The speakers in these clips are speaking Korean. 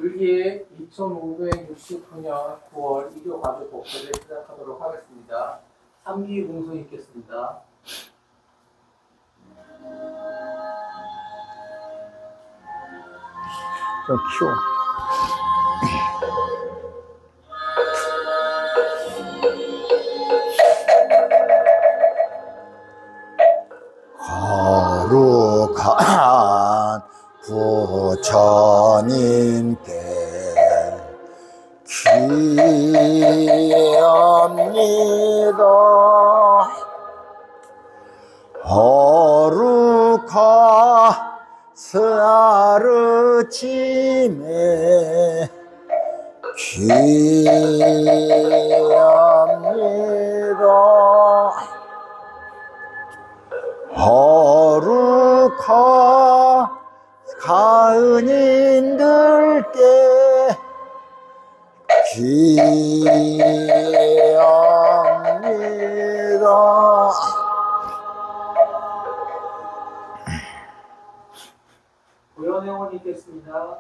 불기의 2569년 9월 일요가족 법회를 시작하도록 하겠습니다. 3기 공송 있겠습니다. 좀 키워. 거룩한 부처님께 귀합니다. 거룩하사르침에 귀합니다. 가은인들께 귀합니다. 고연행원 있겠습니다.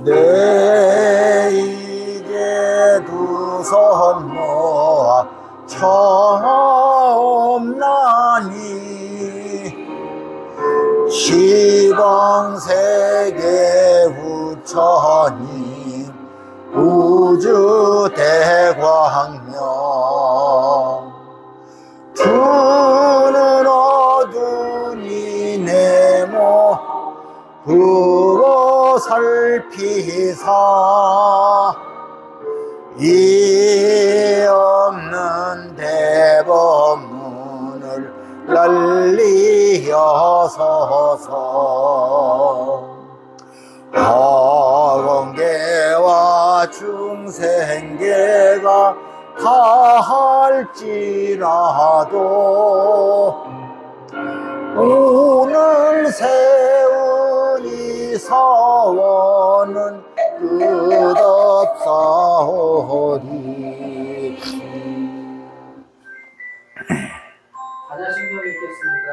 내 이제 두 손 모아 청하옵나니 시방세계 부처님 우주대광명 두 눈 어두니 네모 부어 살피사 이 없는 대법문을 날리어서서 허공계와 중생계가 다할지라도 오늘 세운 이 사원은 끝없사오리. 반야신경 있겠습니다.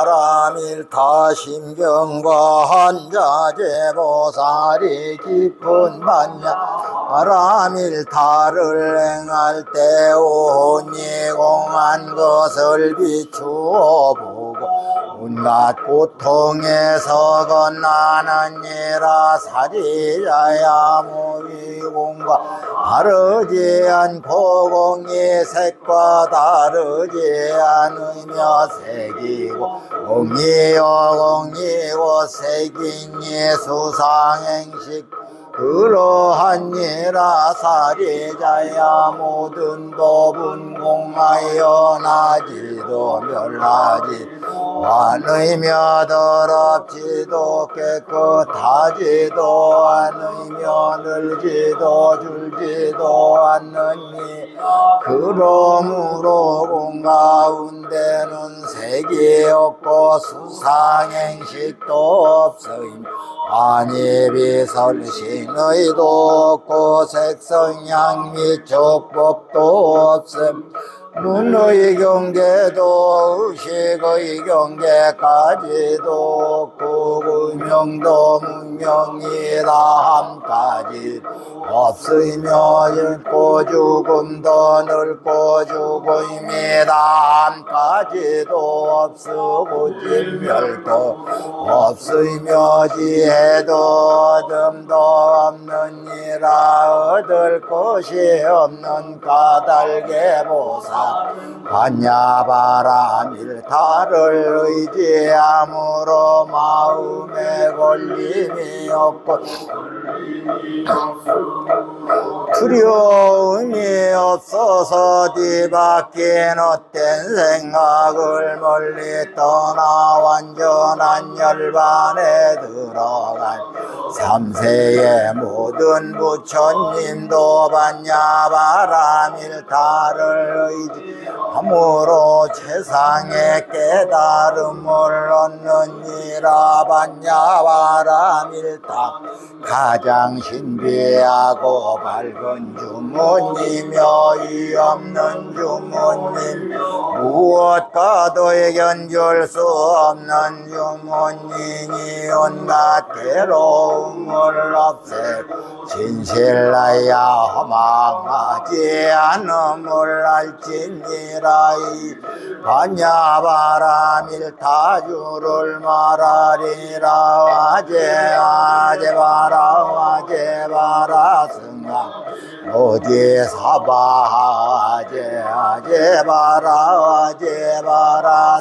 마하반야바라밀타 심경과 한자제보살이 깊은 반야바라밀타를 행할 때 온이공한 것을 비추어 보고 온갖 고통에서 건나는 이라 사리자야 무위공과 다르지 않고 공이 색과 다르지 않으며 색이고 공이여 공이고 색이니 수상행식 그러하니라 사리자야 모든 법은 공하여 나지도 멸하지도 않으며 더럽지도 깨끗하지도 않으며 늘지도 줄지도 않느니 그러므로 공가운데는 색이 없고 수상행식도 없으며 안입이설신의도 없고 색성향 및 족법도 없음 눈의 경계도 의식의 경계까지도 없고 의명도 문명이다 함까지 없으며 읽고 죽음도 늙고 죽음이다 함까지도 없으고 진멸도 없으며 지혜도 얻음도 없느니라 얻을 것이 없는 까닭의 보살 반야바라밀타를 의지함으로 마음에 걸림이 없고 두려움이 없어서 뒤바뀐 헛된 생각을 멀리 떠나 완전한 열반에 들어간 삼세의 모든 부처님도 반야바라밀타를 의지함으로 세상의 깨달음을 얻느니라. 반야바라밀타 가장 신비하고 밝은 주문이며 이 없는 주문님 무엇과도 해결할 수 없는 주문이니 온갖 괴로움을 없애고 진실나야 허망하지 않음을 알지니라. 이 반야바라밀타주를 말하리라. 와제바라 승아 오지 사바하제바라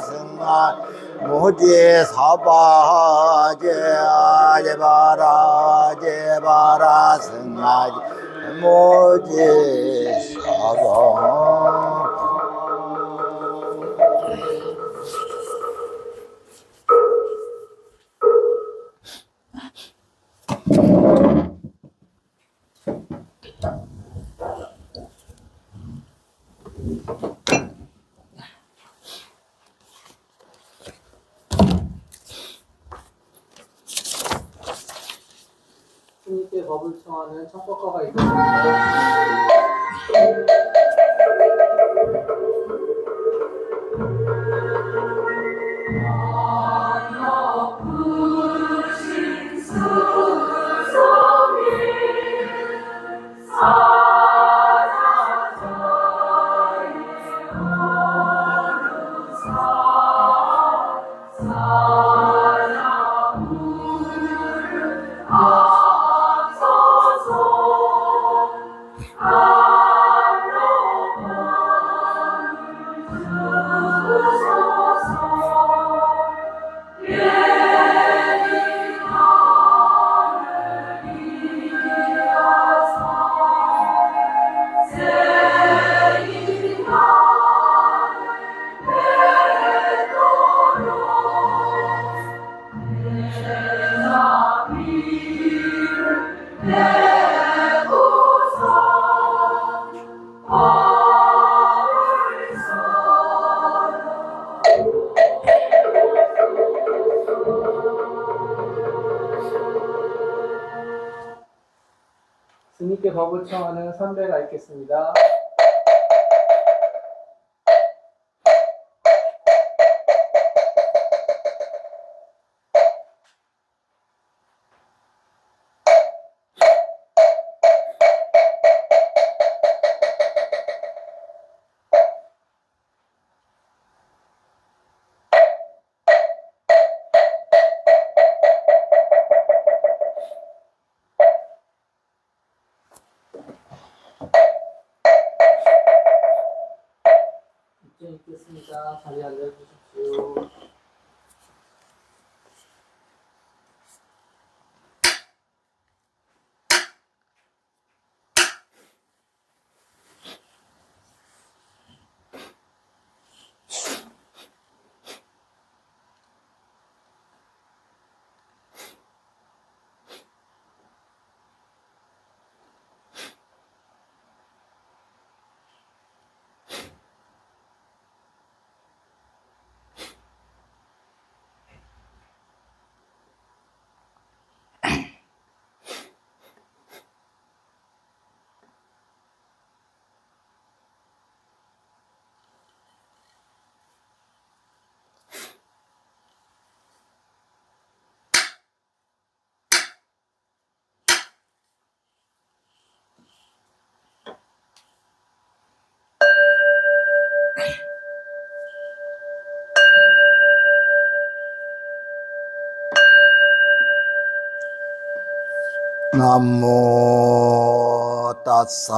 승아 무지 사바하제바라 승아 무지 사바. 스님께 법을 청하는 청법가가 있습니다. 스님께 법을 청하는 선배가 있겠습니다. 이제 있겠습니다. 자리 앉아주십시오. 나무 따사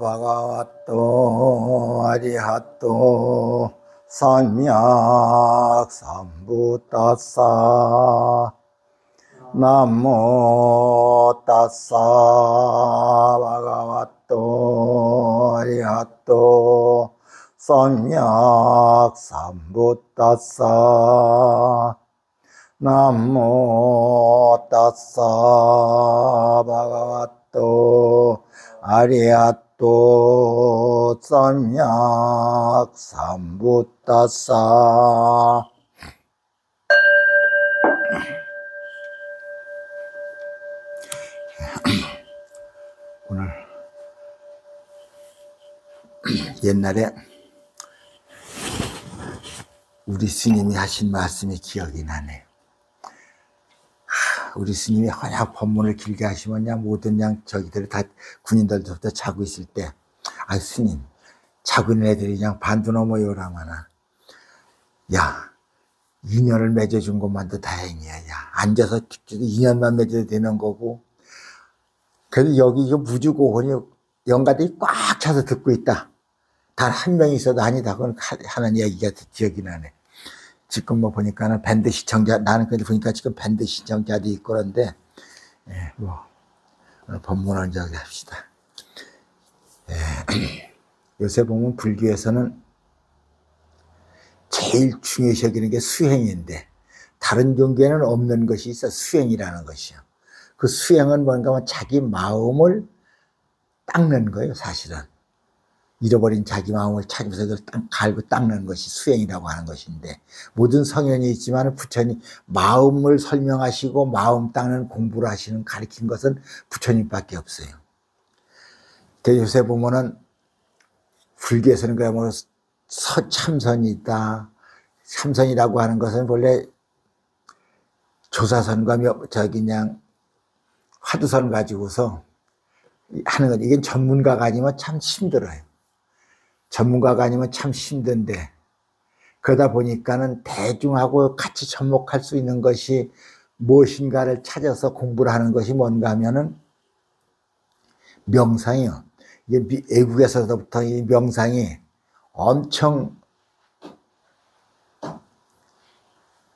바가와또 아리핫또 삼약 삼부 따사 나모 따사 바가와또 아리하또 썸약 삼부따사 나모 따사 바가와또 아리하또 썸약 삼부따사. 오늘 옛날에 우리 스님이 하신 말씀이 기억이 나네. 우리 스님이 헌약 법문을 길게 하시면 그냥 모든 그냥 저기들 다 군인들부터 자고 있을 때, 아 스님 자고 있는 애들이 그냥 반도 넘어 요라마나, 야 인연을 맺어준 것만도 다행이야. 야 앉아서 인연만 맺어도 되는 거고. 그래도 여기 이 무주고혼이 영가들이 꽉 차서 듣고 있다. 단 한 명 있어도 아니다. 그건 하는 이야기가 기억이 나네. 지금 뭐 보니까는 밴드 시청자, 나는 그래도 보니까 지금 밴드 시청자도 있고 그런데, 예, 뭐, 법문을 저기 합시다. 예, 요새 보면 불교에서는 제일 중요시 여기는 게 수행인데, 다른 종교에는 없는 것이 있어, 수행이라는 것이요. 그 수행은 뭔가 하면 자기 마음을 닦는 거예요, 사실은. 잃어버린 자기 마음을 찾으면서 그걸 갈고 닦는 것이 수행이라고 하는 것인데, 모든 성현이 있지만 부처님 마음을 설명하시고 마음 닦는 공부를 하시는 가르친 것은 부처님밖에 없어요. 요새 보면은 불교에서는 그야말로 서참선이 있다. 참선이라고 하는 것은 본래 조사선과 저기 그냥 화두선 가지고서 하는 것. 이게 전문가가 아니면 참 힘들어요. 전문가가 아니면 참 힘든데, 그러다 보니까는 대중하고 같이 접목할 수 있는 것이 무엇인가를 찾아서 공부를 하는 것이 뭔가 하면은 명상이요. 이게 외국에서부터 이 명상이 엄청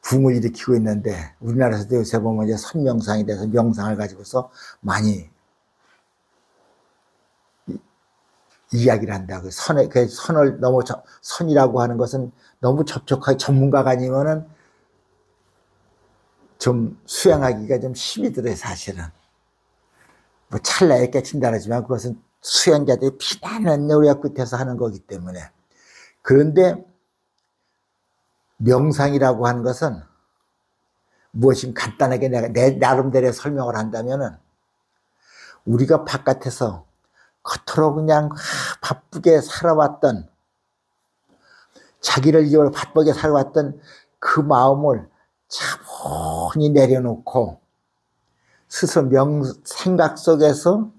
붐을 일으키고 있는데, 우리나라에서도 요새 보면 이제 선명상에 대해서 명상을 가지고서 많이 이야기를 한다고. 선을 너무 선이라고 하는 것은 너무 접촉하기, 전문가가 아니면은 좀 수행하기가 좀 힘이 들어요, 사실은. 뭐 찰나에 깨친다 하지만 그것은 수행자들이 피나는 노래 끝에서 하는 거기 때문에. 그런데 명상이라고 하는 것은 무엇인 간단하게 내가 내 나름대로 설명을 한다면은, 우리가 바깥에서 겉으로 그냥 바쁘게 살아왔던, 자기를 위해 바쁘게 살아왔던 그 마음을 차분히 내려놓고 스스로 생각 속에서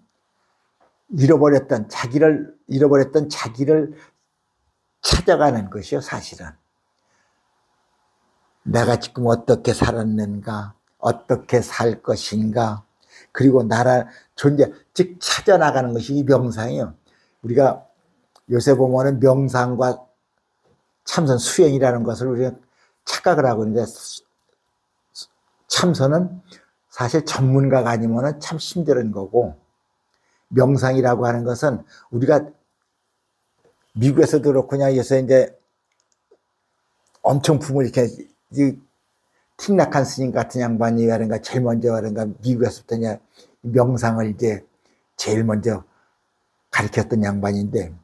자기를 잃어버렸던 자기를 찾아가는 것이요, 사실은. 내가 지금 어떻게 살았는가, 어떻게 살 것인가, 그리고 나라 존재, 즉 찾아나가는 것이 이 명상이에요. 우리가 요새 보면은 명상과 참선, 수행이라는 것을 우리가 착각을 하고 있는데, 참선은 사실 전문가가 아니면은 참 힘든 거고, 명상이라고 하는 것은 우리가 미국에서도 그렇고 요새 이제 엄청 붐을 이렇게 틱낙한 스님 같은 양반이 하는가, 제일 먼저 하는가, 미국에서부터 그냥 명상을 이제 제일 먼저 가르쳤던 양반인데,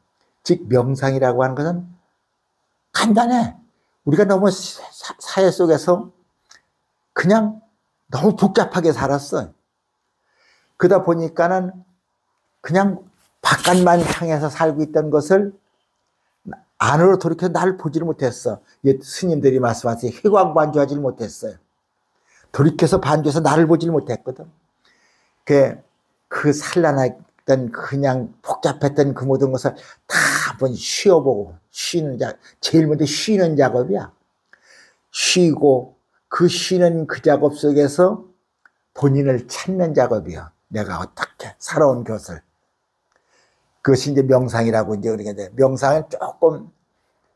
즉 명상이라고 하는 것은 간단해. 우리가 너무 사회 속에서 그냥 너무 복잡하게 살았어. 그러다 보니까는 그냥 바깥만 향해서 살고 있던 것을 안으로 돌이켜 나를 보지를 못했어. 스님들이 말씀하세요. 회광반주하지를 못했어요. 돌이켜서 반주해서 나를 보지를 못했거든. 그 산란했던, 그냥 복잡했던 그 모든 것을 다 한번 쉬어보고, 제일 먼저 쉬는 작업이야. 쉬고, 그 쉬는 그 작업 속에서 본인을 찾는 작업이야. 내가 어떻게 살아온 것을. 그것이 이제 명상이라고 이제 우리가 이제, 명상은 조금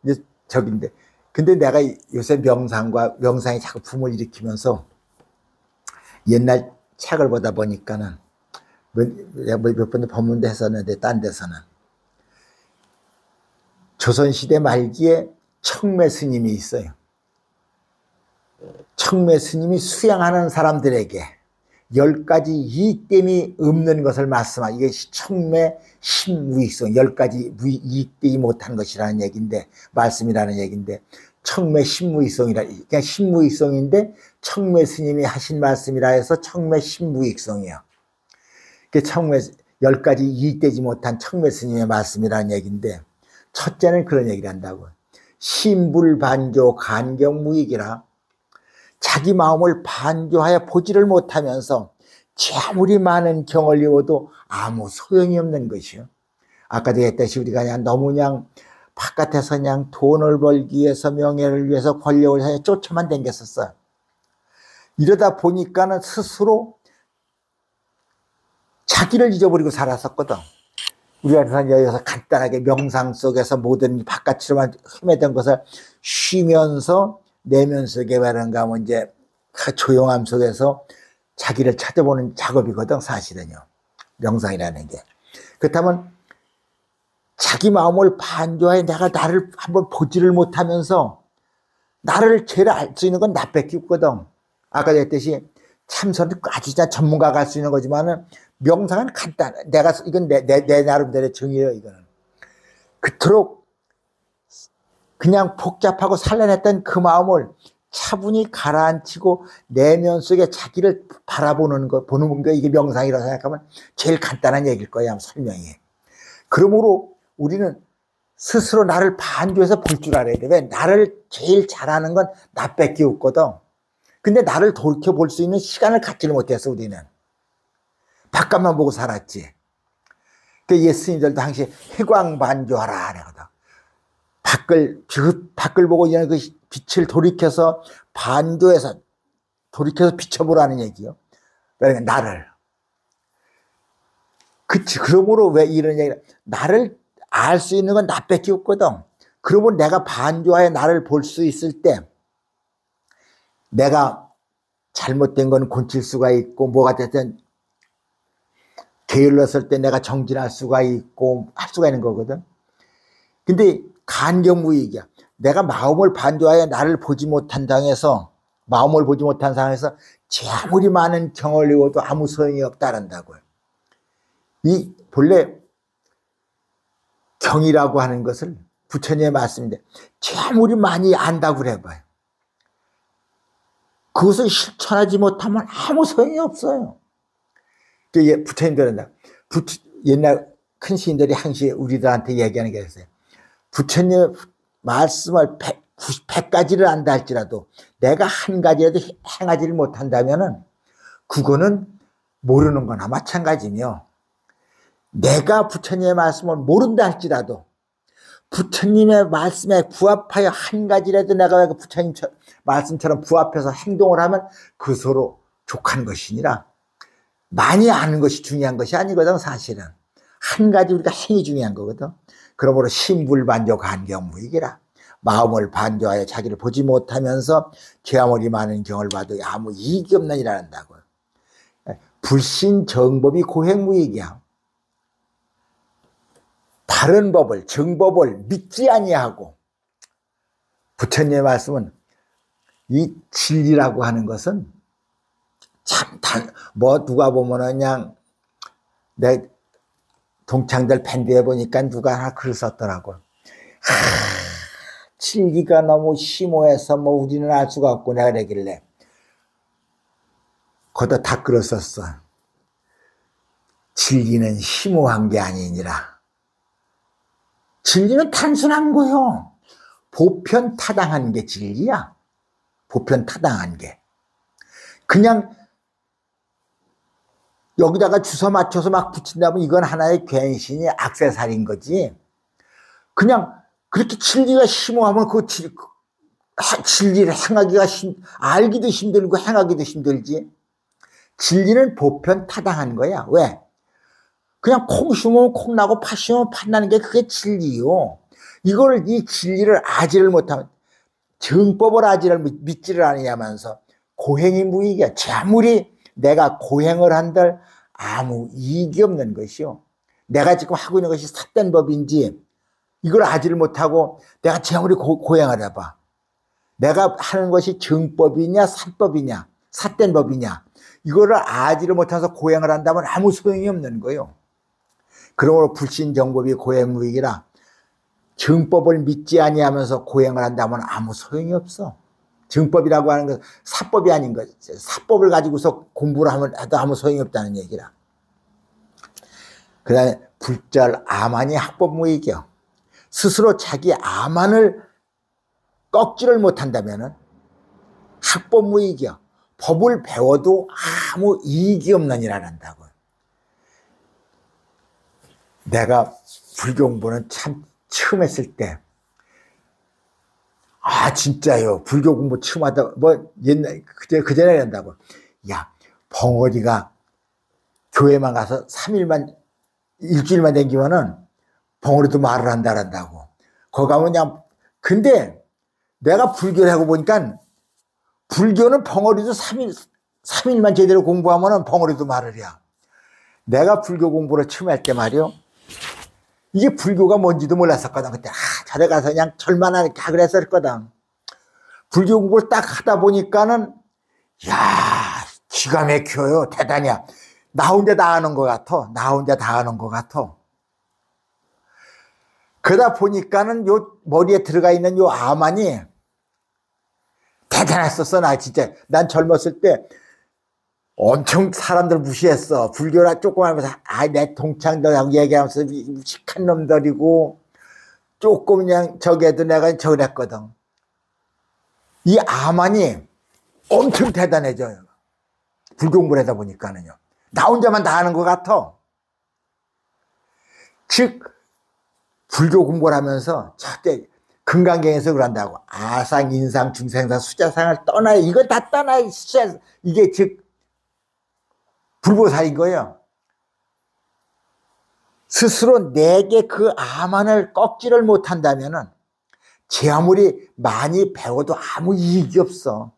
이제 적인데, 근데 내가 요새 명상이 자꾸 붐을 일으키면서 옛날 책을 보다 보니까는 몇 번도 법문도 했었는데 딴 데서는 조선시대 말기에 청매 스님이 있어요. 청매 스님이 수양하는 사람들에게 10가지 이익됨이 없는 것을 말씀하, 이게 청매 신무익성, 10가지 이익되지 못한 것이라는 얘기인데, 말씀이라는 얘기인데, 청매 신무익성이라, 그냥 신무익성인데 청매 스님이 하신 말씀이라 해서 청매 신무익성이에요. 그 청매 10가지 이익되지 못한 청매 스님의 말씀이라는 얘기인데, 첫째는 그런 얘기를 한다고. 신불반조 간경무익이라, 자기 마음을 반조하여 보지를 못하면서 아무리 많은 경을 이어도 아무 소용이 없는 것이요. 아까도 했듯이 우리가 그냥 너무 그냥 바깥에서 그냥 돈을 벌기 위해서, 명예를 위해서, 권력을 위해서 쫓아만 댕겼었어요. 이러다 보니까는 스스로 자기를 잊어버리고 살았었거든. 우리가 여기서 간단하게 명상 속에서 모든 바깥으로만 헤매던 것을 쉬면서 내면 속에 말한가 하면 이제 그 조용함 속에서 자기를 찾아보는 작업이거든, 사실은요. 명상이라는 게. 그렇다면 자기 마음을 반조하여 내가 나를 한번 보지를 못하면서 나를 제일 알 수 있는 건 나밖에 없거든. 아까 했듯이 참선은 아주 전문가가 할 수 있는 거지만은 명상은 간단해. 이건 내 나름대로의 정의예요, 이거는. 그토록 그냥 복잡하고 산란했던 그 마음을 차분히 가라앉히고 내면 속에 자기를 바라보는 거, 보는 거, 이게 명상이라고 생각하면 제일 간단한 얘기일 거야, 설명이. 그러므로 우리는 스스로 나를 반조해서 볼 줄 알아야 돼. 왜? 나를 제일 잘하는 건 나밖에 없거든. 근데 나를 돌이켜볼 수 있는 시간을 갖지를 못했어, 우리는. 바깥만 보고 살았지. 그 예스님들도 항상 해광반조하라 그러거든. 밖을 보고 이제 그 빛을 돌이켜서 반조해서 돌이켜서 비춰보라는 얘기요. 그러니까 나를. 그치. 그러므로 왜 이런 얘기를, 나를 알 수 있는 건 나밖에 없거든. 그러면 내가 반조하여 나를 볼 수 있을 때 내가 잘못된 건 고칠 수가 있고, 뭐가 됐든 게을렀을 때 내가 정진할 수가 있고 할 수가 있는 거거든. 근데 간경무익이야. 내가 마음을 반조하여 나를 보지 못한 상황에서, 마음을 보지 못한 상황에서 아무리 많은 경을 이어도 아무 소용이 없다란다고요. 이 본래 경이라고 하는 것을 부처님의 말씀인데 아무리 많이 안다고 그래봐요. 그것을 실천하지 못하면 아무 소용이 없어요. 부처님들은 옛날 큰 시인들이 항상 우리들한테 얘기하는 게 있어요. 부처님의 말씀을 100가지를 안다 할지라도 내가 한 가지라도 행하지를 못한다면은 그거는 모르는 거나 마찬가지며, 내가 부처님의 말씀을 모른다 할지라도 부처님의 말씀에 부합하여 한 가지라도 내가 부처님 말씀처럼 부합해서 행동을 하면 그 서로 족한 것이니라. 많이 아는 것이 중요한 것이 아니거든, 사실은. 한 가지 우리가 행이 중요한 거거든. 그러므로 신불반조 간경무익이라. 마음을 반조하여 자기를 보지 못하면서 아무리 많은 경을 봐도 아무 이익이 없는 일을 한다고. 불신정법이 고행무익이야. 바른 법을, 정법을 믿지 아니하고, 부처님의 말씀은 이 진리라고 하는 것은 참 누가 보면은 그냥 내 동창들 밴드에 보니까 누가 하나 글을 썼더라고. 진리가 너무 심오해서 우리는 알 수가 없고, 내가 그러길래 거기다 다 글을 썼어. 진리는 심오한 게 아니니라. 진리는 단순한 거요. 보편타당한 게 진리야. 보편타당한 게. 그냥 여기다가 주소 맞춰서 막 붙인다면 이건 하나의 괜신이 액세서리인 거지. 그냥 그렇게 진리가 심오하면 그 진리를 알기도 힘들고 행하기도 힘들지. 진리는 보편타당한 거야. 왜? 그냥 콩 심으면 콩 나고 팥 심으면 팥 나는 게 그게 진리요. 이 진리를 아지를 못하면, 정법을 아지를 믿지를 않으냐면서 고행이 무익이야. 아무리 내가 고행을 한들 아무 이익이 없는 것이요. 내가 지금 하고 있는 것이 삿된 법인지 이걸 아지를 못하고 내가 제 아무리 고행을 해봐. 내가 하는 것이 정법이냐 삿법이냐 삿된 법이냐 이거를 아지를 못해서 고행을 한다면 아무 소용이 없는 거예요. 그러므로 불신정법이 고행무익이라 정법을 믿지 아니하면서 고행을 한다면 아무 소용이 없어. 정법이라고 하는 것은 삿법이 아닌 거지. 삿법을 가지고서 공부를 해도 아무 소용이 없다는 얘기라. 그 다음에 불절 아만이 학법무익이요. 스스로 자기 아만을 꺾지를 못한다면 학법무익이요. 법을 배워도 아무 이익이 없느니라 한다고. 내가 불교 공부는 참 처음 했을 때 진짜요. 불교 공부 처음 하다 옛날 그전에 한다고. 야, 벙어리가 교회만 가서 3일만 일주일만 댕기면은 벙어리도 말을 한다고. 거기 가면 그냥 근데 내가 불교를 하고 보니까 불교는 벙어리도 3일만 제대로 공부하면은 벙어리도 말을 해야. 내가 불교 공부를 처음 할 때 말이요. 이게 불교가 뭔지도 몰랐었거든. 그때 절에 가서 그냥 절만 하니까 그랬었거든. 불교 공부를 딱 하다 보니까는 기가 막혀요. 대단이야. 나 혼자 다 하는 것 같아. 그러다 보니까는 요 머리에 들어가 있는 요 아만이 대단했었어. 나 진짜. 난 젊었을 때 엄청 사람들 무시했어. 불교라 조금 하면서 내 동창들하고 얘기하면서 무식한 놈들이고 조금 그냥 저기해도 내가 저랬거든. 이 아만이 엄청 대단해져요. 불교 공부를 하다 보니까는요. 나 혼자만 다 하는 것 같아. 즉 불교 공부를 하면서 첫째 금강경에서 그런다고. 아상, 인상, 중생상, 수자상을 떠나요. 이거 다 떠나요. 이게 즉 불보살인 거예요. 스스로 내게 그 아만을 꺾지를 못한다면은 제 아무리 많이 배워도 아무 이익이 없어.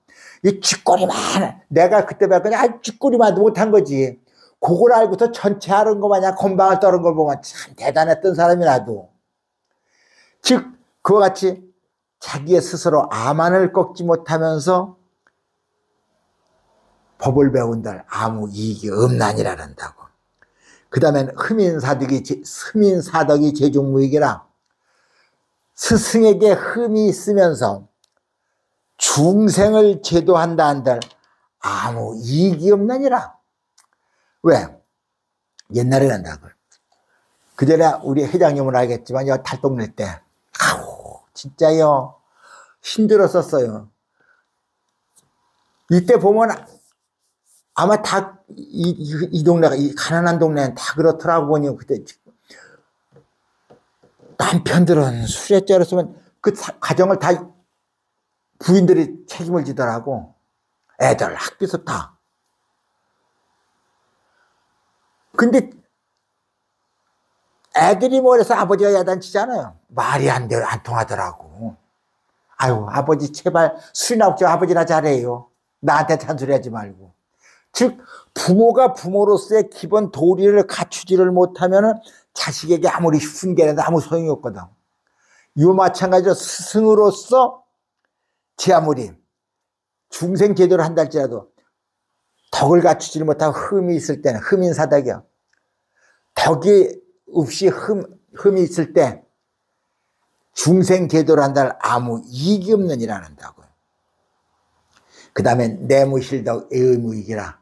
이 쥐꼬리만 내가 그때 배웠거니 쥐꼬리만 못한 거지. 그걸 알고서 전체 하는 거 마냥 건방을 떠는 걸 보면 참 대단했던 사람이라도 즉 그와 같이 자기의 스스로 아만을 꺾지 못하면서 법을 배운들 아무 이익이 없나니라는다고. 그 다음엔 흠인사덕이 제중무익이라 스승에게 흠이 있으면서 중생을 제도한다 한들 아무 이익이 없나니라. 왜? 옛날에 간다고. 그전에 우리 회장님은 알겠지만 달동 낼 때 진짜요 힘들었었어요. 이때 보면 아마 다 이 동네가 이 가난한 동네는 다 그렇더라고 보니 그때 남편들은 술에 쩔었으면 그 가정을 다 부인들이 책임을 지더라고. 애들 학비서 다. 근데 애들이 뭐래서 아버지가 야단치잖아요. 말이 안 통하더라고. 아유 아버지 제발 술이나 먹지 아버지나 잘해요. 나한테 잔소리하지 말고. 즉 부모가 부모로서의 기본 도리를 갖추지를 못하면 자식에게 아무리 훈계해도 아무 소용이 없거든. 이와 마찬가지로 스승으로서 제 아무리 중생 제도를 한다 할지라도 덕을 갖추지 못하고 흠이 있을 때는 흠인사덕이야. 덕이 없이 흠이 있을 때 중생 제도를 한다 할 아무 이익이 없느니라 한다고. 그 다음에 내무실덕 애의무익이라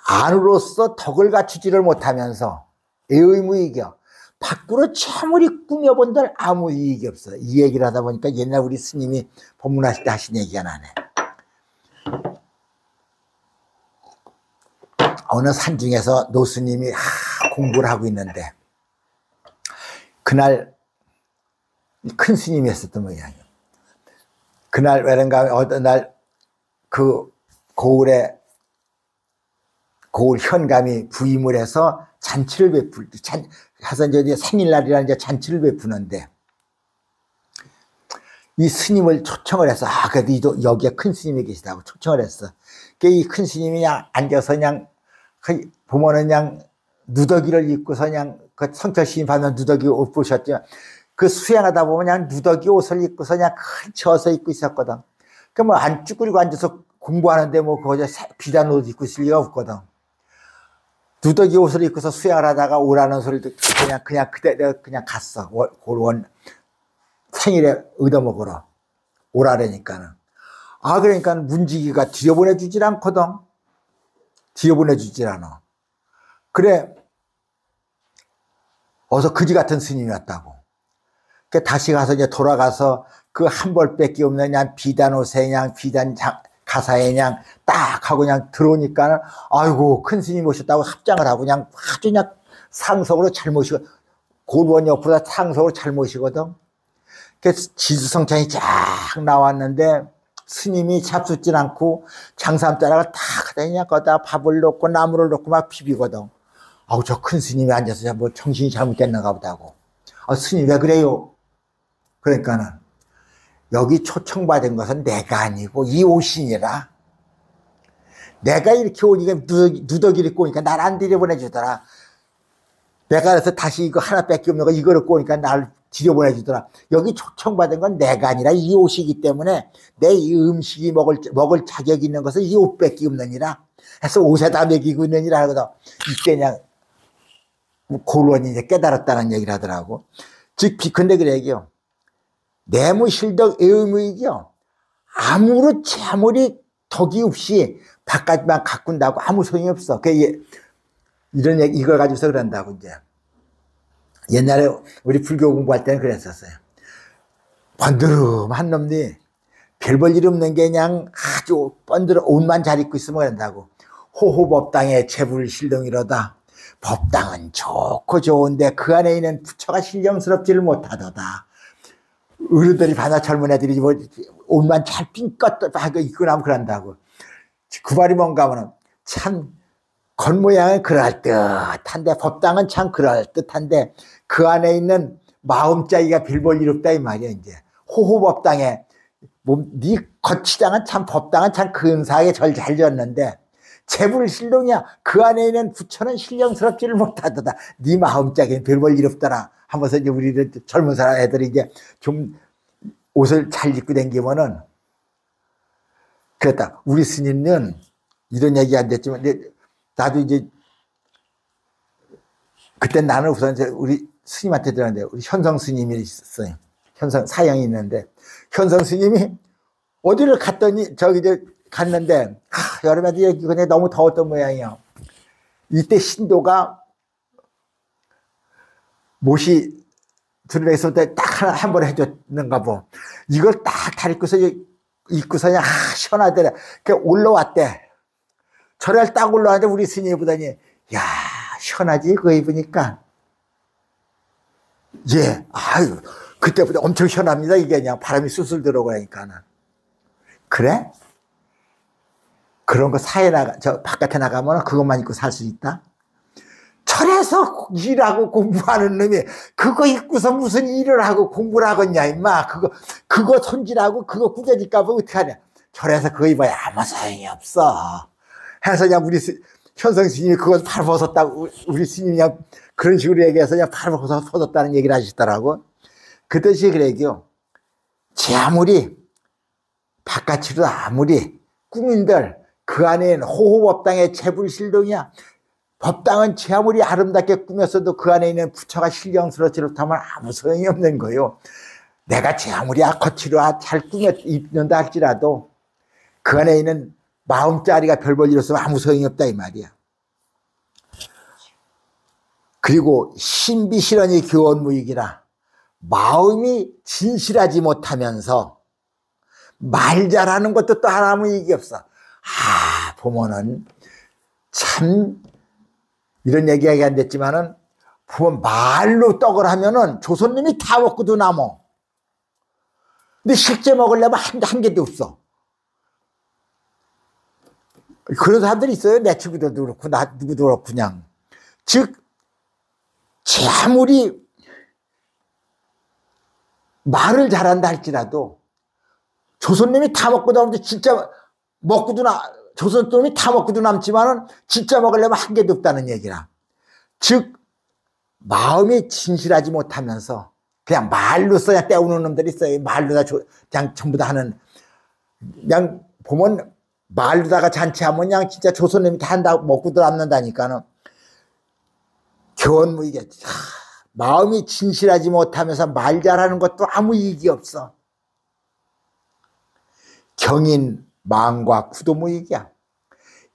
안으로서 덕을 갖추지를 못하면서 애의무익이요. 밖으로 아무리 꾸며본들 아무 이익이 없어. 이 얘기를 하다 보니까 옛날 우리 스님이 법문하실 때 하신 얘기가 나네. 어느 산중에서 노스님이 공부를 하고 있는데 그날 큰 스님이었었던 모양이에요. 그날 왜런가 어느 날 그 고을 현감이 부임을 해서 잔치를 해서 이제 생일날이라는 이제 잔치를 베푸는데 이 스님을 초청을 해서 그래도 여기에 큰 스님이 계시다고 초청을 했어. 이 큰 스님이 그냥 앉아서 그냥 보면은 그냥 누더기를 입고서 그냥 그 성철 스님 하면 누더기 옷 보셨죠? 그 수행하다 보면 그냥 누더기 옷을 입고서 그냥 큰 처서 입고 있었거든. 그 뭐 안 쭈그리고 앉아서 공부하는데 뭐 거기서 비단 옷 입고 있을 리가 없거든. 누더기 옷을 입고서 수행을 하다가 오라는 소리를 듣고 그냥 그대로 그냥 갔어. 원 생일에 얻어먹으러 오라라니까는. 아, 그러니까 문지기가 들여보내주질 않거든. 들여보내주질 않아. 그래, 어서 그지 같은 스님이 왔다고. 그 다시 가서 이제 돌아가서 그 한 벌밖에 없는 그냥 비단 옷에 그냥 비단 가사에 그냥 딱 하고 그냥 들어오니까는 아이고 큰 스님 오셨다고 합장을 하고 그냥 아주 그냥 상석으로 잘 모시고 고루원 옆으로 상석으로 잘 모시거든. 그래서 지수성찬이 쫙 나왔는데 스님이 잡숫질 않고 장삼 따라가 탁 하다 그냥 거기다 밥을 넣고 나물을 넣고 막 비비거든. 아우 저 큰 스님이 앉아서 뭐 정신이 잘못됐는가 보다고. 아 스님 왜 그래요? 그러니까는 여기 초청받은 것은 내가 아니고 이 오신이라. 내가 이렇게 오니까 누더기를 입고 오니까 날 안 들여보내주더라. 내가 그래서 다시 이거 하나밖에 없는 거 이거를 입고 오니까 날 들여보내주더라. 여기 초청받은 건 내가 아니라 이 옷이기 때문에 내 이 음식이 먹을 자격이 있는 것은 이 옷밖에 없느니라. 해서 옷에다 먹이고 있느니라 하거든. 이때 그냥 고론이 이제 깨달았다는 얘기를 하더라고. 즉, 근데 그래, 얘기요. 내무실덕 의무이기요. 아무리 덕이 없이 바깥만 가꾼다고 아무 소용이 없어. 이런 얘기, 이걸 가지고서 그런다고, 이제. 옛날에 우리 불교 공부할 때는 그랬었어요. 번드름한 놈이 별 볼 일 없는 게 그냥 아주 번드러 옷만 잘 입고 있으면 그런다고. 호호법당의 재불실등이로다. 법당은 좋고 좋은데 그 안에 있는 부처가 신령스럽지를 못하도다. 어른들이 반나 젊은 애들이 뭐 옷만 잘 삥껏 입고 나면 그런다고. 그 말이 뭔가 하면 참 겉모양은 그럴듯한데 법당은 참 그럴듯한데 그 안에 있는 마음자기가 별 볼 일 없다 이 말이야. 이제 호호법당에 네 겉치장은 참 법당은 참 근사하게 잘 지었는데 재불신동이야. 그 안에 있는 부처는 신령스럽지를 못하더다. 네 마음자기는 별 볼 일 없더라 하면서 이제 우리 젊은 사람 애들이 이제 좀 옷을 잘 입고 다니면은 그랬다. 우리 스님은 이런 얘기 안 됐지만 나도 이제 그때 나는 우선 이제 우리 스님한테 들었는데 우리 현성 스님이 있었어요. 현성 사형이 있는데 현성 스님이 어디를 갔더니 저기 이제 갔는데 여름에도 여기 그냥 너무 더웠던 모양이야. 이때 신도가 못이 들어있을 때 딱 한 번 해줬는가 보. 이걸 딱 다리고서 입고서 그냥 시원하더래. 그 올라왔대. 절을 딱 올라왔는데 우리 스님이 보더니 야 시원하지 그거 입으니까. 예, 아유 그때보다 엄청 시원합니다. 이게 그냥 바람이 술 들어오니까는. 그래? 그런 거 저 바깥에 나가면 그것만 입고 살 수 있다? 절에서 일하고 공부하는 놈이 그거 입고서 무슨 일을 하고 공부를 하겠냐, 임마. 그거 손질하고 그거 구겨질까 봐 어떻게 하냐. 절에서 그거 입어야 아무 소용이 없어. 해서 그냥 우리 현성 스님이 그걸 팔 벗었다고, 우리 스님이 그냥 그런 식으로 얘기해서 그냥 팔 벗었다는 얘기를 하시더라고. 그 뜻이 그래요. 제 아무리, 바깥으로 아무리 꾸민들 그 안에는 호호법당의 재불실동이야. 법당은 제 아무리 아름답게 꾸몄어도 그 안에 있는 부처가 신령스럽지 못하면 아무 소용이 없는 거요. 내가 제 아무리 겉으로 잘 입는다 할지라도 그 안에 있는 마음자리가 별 볼 일 없으면 아무 소용이 없다 이 말이야. 그리고 신비실언이 교원무익이라 마음이 진실하지 못하면서 말 잘하는 것도 또 아무 이익이 없어. 보면은 참 이런 얘기가 안 됐지만은 보면 말로 떡을 하면은 조선님이 다 먹고도 남어. 근데 실제 먹으려면 한 개도 없어. 그런 사람들이 있어요. 내 친구들도 그렇고 나 누구도 그렇고 그냥. 즉 제 아무리 말을 잘한다 할지라도 조선님이 다 먹고 나오는데 진짜 먹고도 조선 놈이 다 먹고도 남지만은 진짜 먹으려면 한 개도 없다는 얘기라. 즉 마음이 진실하지 못하면서 그냥 말로 써야 때우는 놈들이 있어요. 말로 다 그냥 전부 다 하는, 그냥 보면 말로다가 잔치하면 그냥 진짜 조선 놈이 다 한다고 먹고도 남는다니까는. 교훈 뭐 이게 마음이 진실하지 못하면서 말 잘하는 것도 아무 이익이 없어. 경인 망과 구도 무익이야.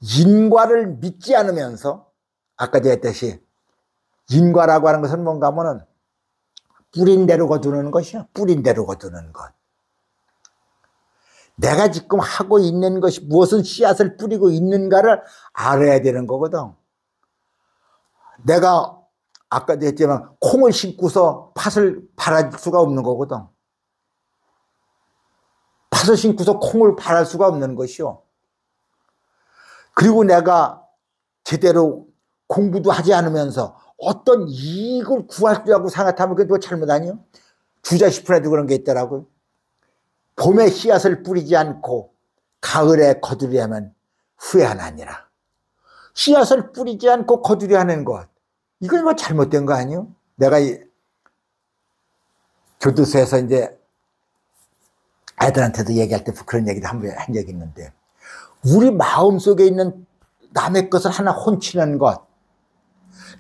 인과를 믿지 않으면서, 아까 제가 했듯이 인과라고 하는 것은 뭔가 하면은 뿌린 대로 거두는 것이야. 뿌린 대로 거두는 것. 내가 지금 하고 있는 것이 무엇은 씨앗을 뿌리고 있는가를 알아야 되는 거거든. 내가 아까도 했지만 콩을 심고서 팥을 발할 수가 없는 거거든. 팥을 심고서 콩을 발할 수가 없는 것이요. 그리고 내가 제대로 공부도 하지 않으면서 어떤 이익을 구하려고 생각하면 그게 뭐 잘못 아니요? 주자시푼에도 그런 게 있더라고요. 봄에 씨앗을 뿌리지 않고 가을에 거두려면 후회하나니라. 씨앗을 뿌리지 않고 거두려 하는 것, 이건 뭐 잘못된 거 아니요? 내가 교도소에서 이제 애들한테도 얘기할 때 그런 얘기도 한 적이 있는데, 우리 마음속에 있는 남의 것을 하나 훔치는 것.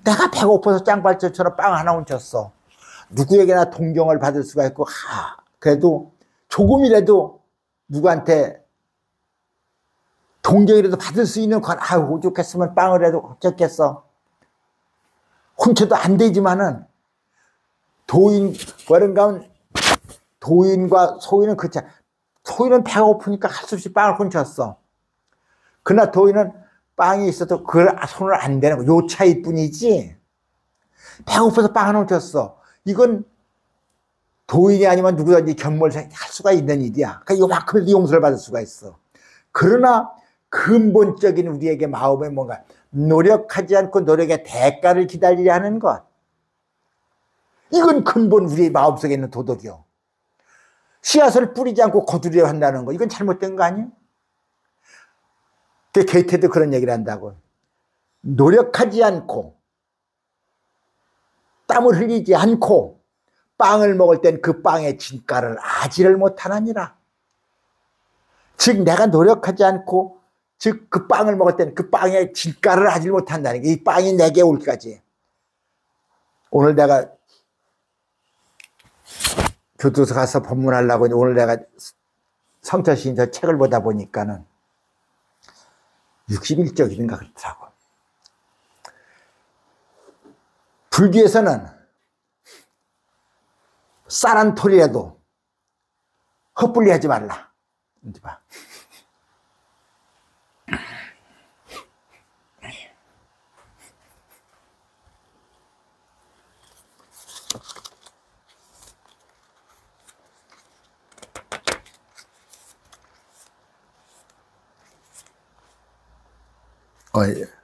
내가 배고파서 짱발전처럼 빵 하나 훔쳤어. 누구에게나 동경을 받을 수가 있고, 그래도 조금이라도 누구한테 동경이라도 받을 수 있는 건, 오죽했으면 빵을 해도 훔쳤겠어. 훔쳐도 안 되지만은, 도인과 소인은 그렇지. 소인은 배가 고프니까 할 수 없이 빵을 훔쳤어. 그러나 도인은 빵이 있어도 그걸 손을 안 대는 거, 요 차이 뿐이지. 배가 고파서 빵 하나 훔쳤어. 이건 도인이 아니면 누구든지 견몰할 수가 있는 일이야. 그러니까 요만큼도 용서를 받을 수가 있어. 그러나 근본적인 우리에게 마음에 뭔가 노력하지 않고 노력의 대가를 기다리려 하는 것, 이건 근본 우리의 마음속에 있는 도덕이요. 씨앗을 뿌리지 않고 거두려 한다는 거, 이건 잘못된 거 아니에요? 게이테도 그런 얘기를 한다고. 노력하지 않고 땀을 흘리지 않고 빵을 먹을 땐 그 빵의 진가를 아지를 못하느니라. 즉 내가 노력하지 않고, 즉 그 빵을 먹을 때는 그 빵의 진가를 아지 못한다는 게, 이 빵이 내게 올까지. 오늘 내가 교도소 가서 법문하려고 오늘 내가 성철시인 저 책을 보다 보니까는 61쪽인가 그렇더라고. 불교에서는 쌀한 톨이라도 헛불리 하지 말라. 이제 봐. 예.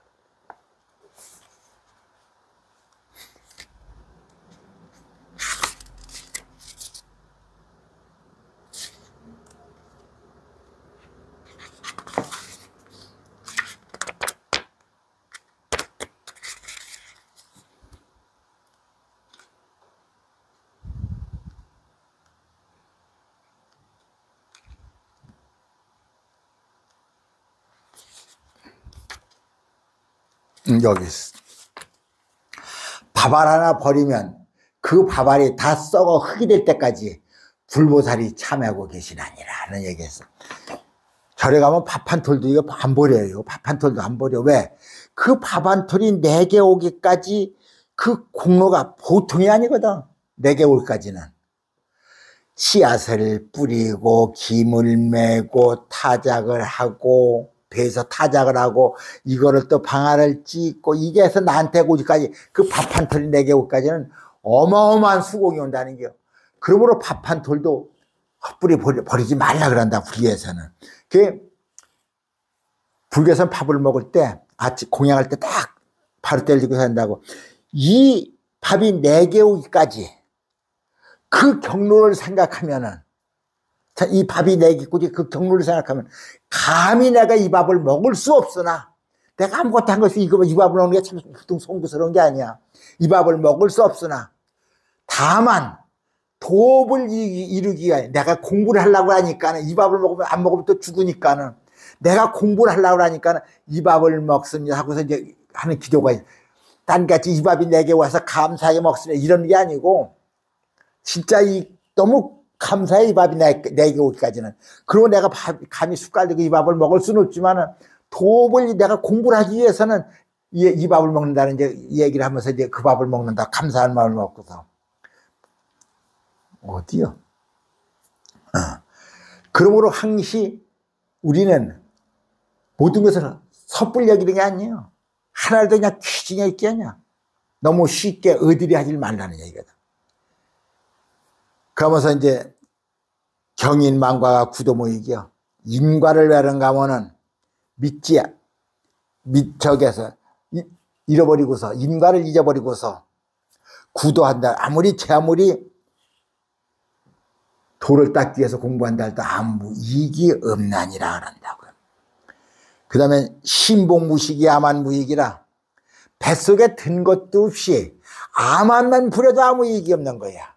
여기 있어. 밥알 하나 버리면 그 밥알이 다 썩어 흙이 될 때까지 불보살이 참여하고 계시나니라는 얘기했어. 절에 가면 밥 한 톨도 이거 안 버려요. 밥 한 톨도 안 버려. 왜? 그 밥 한 톨이 내게 오기까지 그 공로가 보통이 아니거든. 내게 올까지는. 씨앗을 뿌리고 김을 메고 타작을 하고 배에서 타작을 하고 이거를 또 방아를 찢고 이게 해서 나한테 오기까지 그 밥 한 톨이 내게 오기까지는 어마어마한 수공이 온다는 게요. 그러므로 밥 한 톨도 헛불이 버리지 말라 그런다. 불교에서는. 불교에서는 밥을 먹을 때 아침 공양할 때 딱 바로 때리고 산다고. 이 밥이 내게 오기까지 그 경로를 생각하면은 이 밥이 내 끼꼬지 그 경로를 생각하면 감히 내가 이 밥을 먹을 수 없으나 내가 아무것도 한 것이 이 밥을 먹는 게 참 보통 송구스러운 게 아니야. 이 밥을 먹을 수 없으나 다만 도업을 이루기 위해 내가 공부를 하려고 하니까는 이 밥을 먹으면 안 먹으면 또 죽으니까는 내가 공부를 하려고 하니까는 이 밥을 먹습니다 하고서 이제 하는 기도가 딴같이 이 밥이 내게 와서 감사하게 먹습니다 이런 게 아니고 진짜 너무 감사해 이 밥이 내게 오기까지는. 그리고 내가 감히 숟갈 들고 이 밥을 먹을 수는 없지만은 도업을 내가 공부를 하기 위해서는 이 밥을 먹는다는 이제 얘기를 하면서 이제 그 밥을 먹는다. 감사한 마음을 먹고서. 어디요? 그러므로 항시 우리는 모든 것을 섣불리 여기는 게 아니에요. 하나를 더 그냥 귀중히 있게 하냐. 너무 쉽게 의들이 하질 말라는 얘기거든. 그러면서 이제 경인망과가 구도모이기요. 인과를 외런가면은 적에서 잃어버리고서 인과를 잊어버리고서 구도한다. 아무리 도를 닦기 위해서 공부한다 할때 아무 이익이 없나니라 그런다고요. 그 다음에 신봉무식이 아만무익이라 뱃속에 든 것도 없이 아만만 부려도 아무 이익이 없는 거야.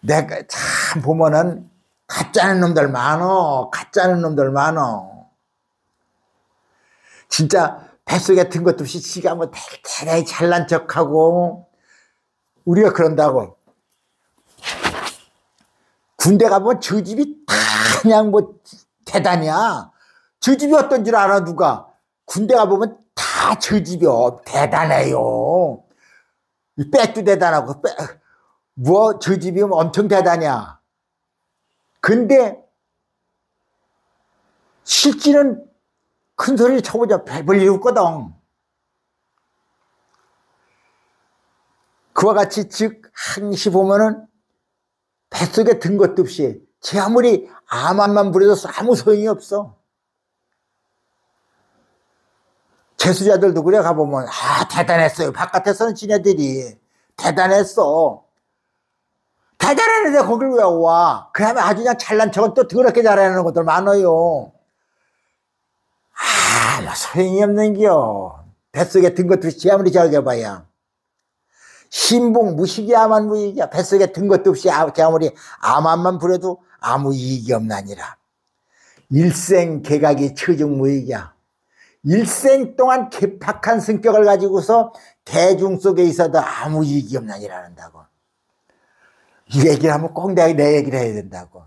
내가 참 보면은 가짜는 놈들 많어. 가짜는 놈들 많어. 진짜 뱃속에 든 것도 없이 지가 뭐 대단히 잘난 척하고 우리가 그런다고. 군대 가보면 저 집이 다 그냥 뭐 대단이야. 저 집이 어떤 줄 알아 누가. 군대 가보면 다 저 집이요. 대단해요. 백도 대단하고 뭐 저 집이 엄청 대단이야. 근데 실제는 큰 소리를 쳐보자 별 일 없거든. 그와 같이 즉 항시 보면은 뱃속에 든 것도 없이 제 아무리 암만 부려도 아무 소용이 없어. 재수자들도 그래 가보면 대단했어요. 바깥에서는 지네들이 대단했어. 대단했는데 거길 왜 와? 그러면 아주 그냥 잘난 척은 또 더럽게 잘하는 것들 많아요. 뭐 소용이 없는겨. 뱃속에 든 것도 없이 아무리 저겨봐야. 신봉 무식이 아만무익이야. 뱃속에 든 것도 없이 아무리 암만 부려도 아무 이익이 없나니라. 일생 개각이 처증무익이야. 일생 동안 개팍한 성격을 가지고서 대중 속에 있어도 아무 이익이 없나니라 한다고. 이 얘기를 하면 꼭 내 얘기를 해야 된다고.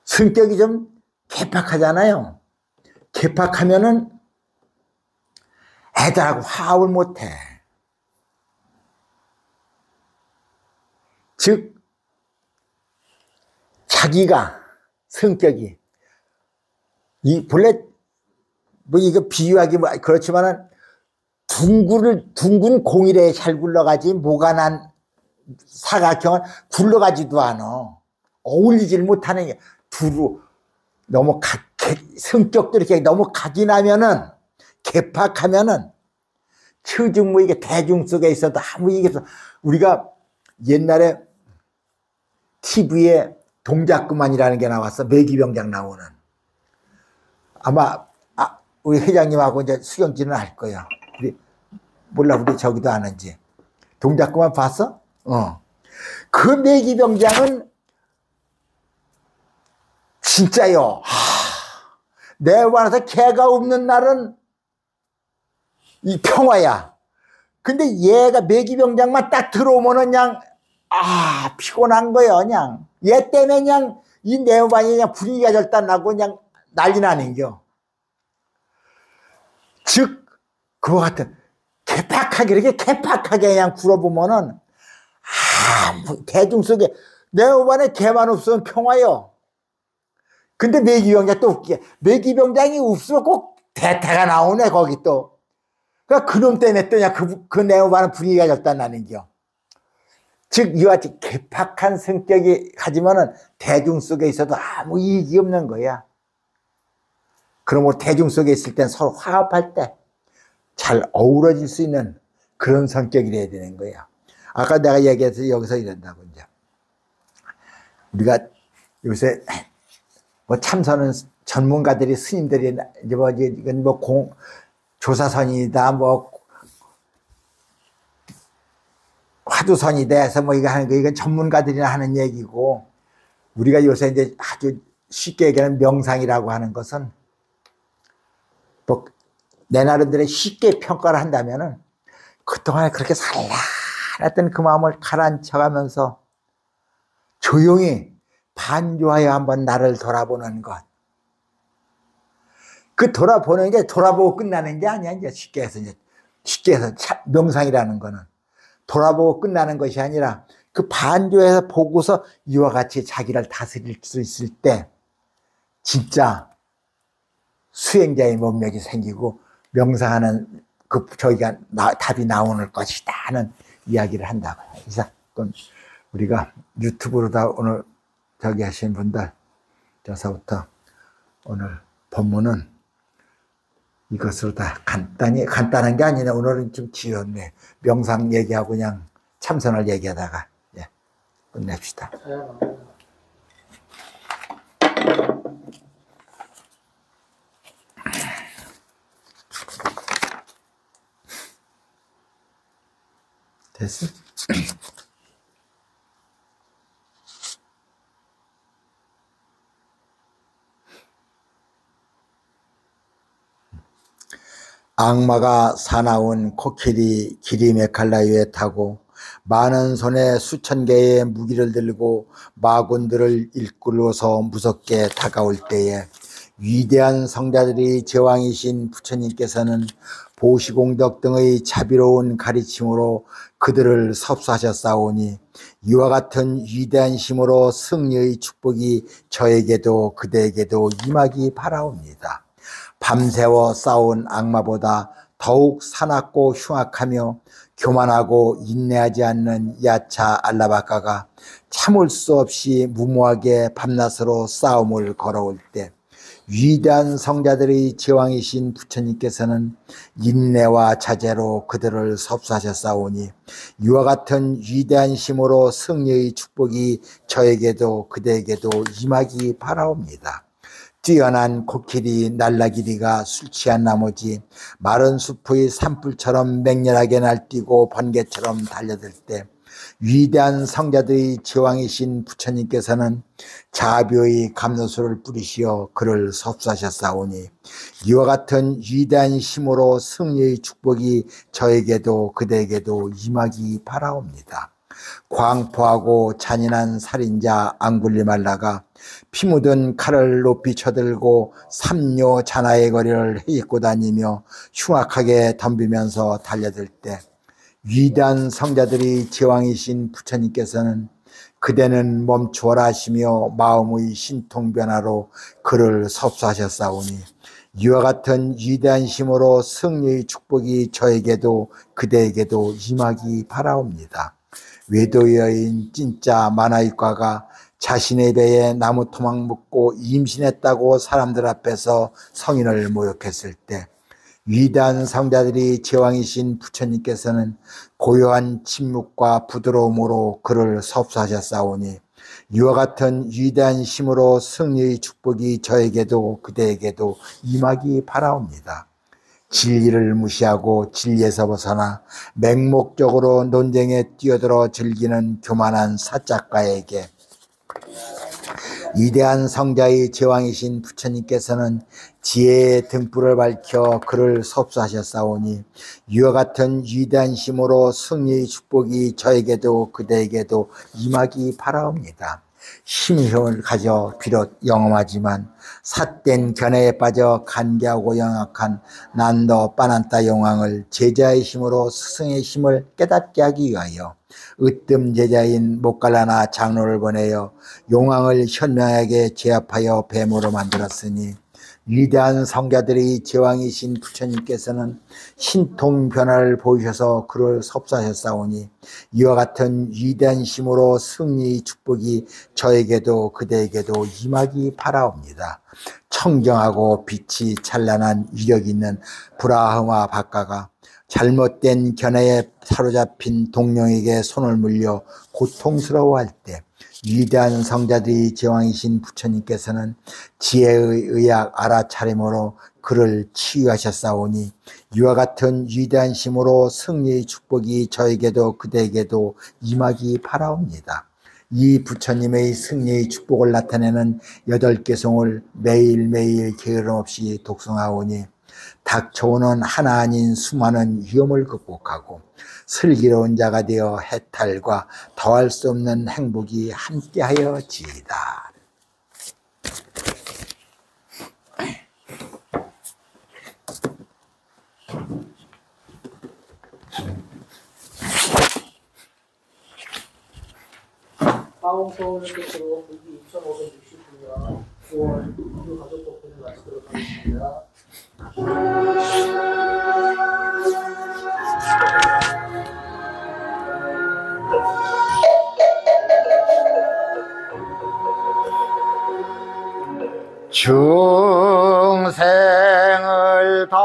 성격이 좀 개팍하잖아요. 개팍하면은 애들하고 화합을 못해. 즉 자기가 성격이 본래 뭐 이거 비유하기 그렇지만은 둥근 공일에 잘 굴러가지 뭐가 난 사각형은 굴러가지도 않아. 어울리질 못하는 게 두루 너무 성격도 이렇게 너무 각인하면은 개팍하면은 처증무익에 대중 속에 있어도 아무 이익이 없어. 우리가 옛날에 TV에 동작구만이라는 게 나왔어. 매기병장 나오는. 아마 우리 회장님하고 이제 수경지는 알 거야. 우리 저기도 아는지. 동작구만 봤어? 그 매기병장은 진짜요. 내 관에서 개가 없는 날은 이 평화야. 근데 얘가 매기병장만 딱 들어오면은 그냥 피곤한 거예요. 그냥 얘 때문에 그냥 이 내반이 그냥 분위기가 절단나고 그냥 난리 나는겨. 즉 그와 같은 개팍하게 이렇게 개팍하게 그냥 굴어보면은 대중 속에 내반에 개만 없으면 평화요. 근데 매기병장 또 웃기게 매기병장이 없으면 꼭 대타가 나오네 거기 또. 그러니까 그놈 때문에 또 그냥 그 내반은 분위기가 절단나는겨. 즉 이와 같이 개팍한 성격이 하지만은 대중 속에 있어도 아무 이익이 없는 거야. 그러므로 대중 속에 있을 땐 서로 화합할 때 잘 어우러질 수 있는 그런 성격이 돼야 되는 거야. 아까 내가 얘기해서 여기서 이런다고 이제 우리가 요새 뭐 참선은 전문가들이 스님들이 이제 뭐 이건 뭐 조사선이다 뭐 화두선이 돼서 뭐 이거 하는 거 이건 전문가들이나 하는 얘기고, 우리가 요새 이제 아주 쉽게 얘기하는 명상이라고 하는 것은 뭐 내 나름대로 쉽게 평가를 한다면은 그동안에 그렇게 산란했던 그 마음을 가라앉혀가면서 조용히 반주하여 한번 나를 돌아보는 것. 그 돌아보는 게 돌아보고 끝나는 게 아니야. 이제 쉽게 해서 명상이라는 거는 돌아보고 끝나는 것이 아니라 그 반주해서 보고서 이와 같이 자기를 다스릴 수 있을 때 진짜 수행자의 몸맥이 생기고 명상하는 저기가 답이 나오는 것이다 하는 이야기를 한다고요. 그래서 우리가 유튜브로 다 오늘 저기 하신 분들, 저서부터 오늘 본문은 이것으로 다 간단한 게 아니라 오늘은 좀 지었네. 명상 얘기하고 그냥 참선을 얘기하다가 끝냅시다. 됐어? 악마가 사나운 코끼리 기리메칼라유에 타고 많은 손에 수천 개의 무기를 들고 마군들을 이끌고서 무섭게 다가올 때에 위대한 성자들이 제왕이신 부처님께서는 보시공덕 등의 자비로운 가르침으로 그들을 섭수하셨사오니 이와 같은 위대한 힘으로 승리의 축복이 저에게도 그대에게도 임하기 바라옵니다. 밤새워 싸운 악마보다 더욱 사납고 흉악하며 교만하고 인내하지 않는 야차 알라바카가 참을 수 없이 무모하게 밤낮으로 싸움을 걸어올 때 위대한 성자들의 제왕이신 부처님께서는 인내와 자제로 그들을 섭수하셨사오니 이와 같은 위대한 힘으로 승리의 축복이 저에게도 그대에게도 임하기 바라옵니다. 뛰어난 코끼리 날라기리가 술 취한 나머지 마른 숲의 산불처럼 맹렬하게 날뛰고 번개처럼 달려들 때 위대한 성자들의 제왕이신 부처님께서는 자비의 감로수를 뿌리시어 그를 섭수하셨사오니 이와 같은 위대한 힘으로 승리의 축복이 저에게도 그대에게도 임하기 바라옵니다. 광포하고 잔인한 살인자 앙굴리말라가 피 묻은 칼을 높이 쳐들고 삼뇨 잔하의 거리를 헤집고 다니며 흉악하게 덤비면서 달려들 때 위대한 성자들이 제왕이신 부처님께서는 그대는 멈추어라 하시며 마음의 신통변화로 그를 섭수하셨사오니 이와 같은 위대한 힘으로 승리의 축복이 저에게도 그대에게도 임하기 바라옵니다. 외도 여인 진짜 만화유과가 자신의 배에 나무 토막 묶고 임신했다고 사람들 앞에서 성인을 모욕했을 때 위대한 성자들이 제왕이신 부처님께서는 고요한 침묵과 부드러움으로 그를 섭수하셨사오니 이와 같은 위대한 힘으로 승리의 축복이 저에게도 그대에게도 임하기 바라옵니다. 진리를 무시하고 진리에서 벗어나 맹목적으로 논쟁에 뛰어들어 즐기는 교만한 사작가에게 위대한 성자의 제왕이신 부처님께서는 지혜의 등불을 밝혀 그를 섭수하셨사오니 이와 같은 위대한 힘으로 승리의 축복이 저에게도 그대에게도 임하기 바라옵니다. 힘을 가져 비록 영험하지만 삿된 견해에 빠져 간계하고 영악한 난도 빠난따 용왕을 제자의 힘으로 스승의 힘을 깨닫게 하기 위하여 으뜸 제자인 모칼라나 장로를 보내어 용왕을 현명하게 제압하여 뱀으로 만들었으니 위대한 성자들의 제왕이신 부처님께서는 신통 변화를 보이셔서 그를 섭수하셨사오니 이와 같은 위대한 힘으로 승리의 축복이 저에게도 그대에게도 임하기 바라옵니다. 청정하고 빛이 찬란한 위력 있는 브라흐마 박가가 잘못된 견해에 사로잡힌 동령에게 손을 물려 고통스러워할 때 위대한 성자들이 제왕이신 부처님께서는 지혜의 의학 알아차림으로 그를 치유하셨사오니 이와 같은 위대한 힘으로 승리의 축복이 저에게도 그대에게도 임하기 바라옵니다. 이 부처님의 승리의 축복을 나타내는 8개송을 매일매일 게으름 없이 독송하오니 닥쳐오는 하나 아닌 수많은 위험을 극복하고 슬기로운 자가 되어 해탈과 더할 수 없는 행복이 함께하여지이다. 파홍서울을 끝으로 공기 2569년 9월 가족 복회를 마치도록 하겠습니다. 중생을 다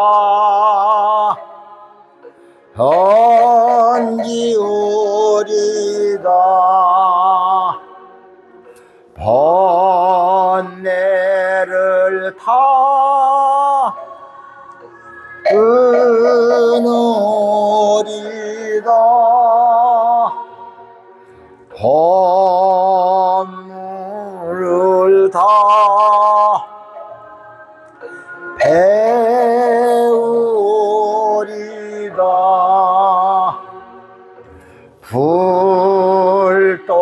던지우리다 번뇌를 다 끊으리다 법문을 다 배우리다 불도를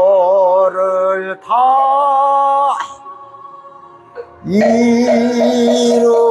다 이루리다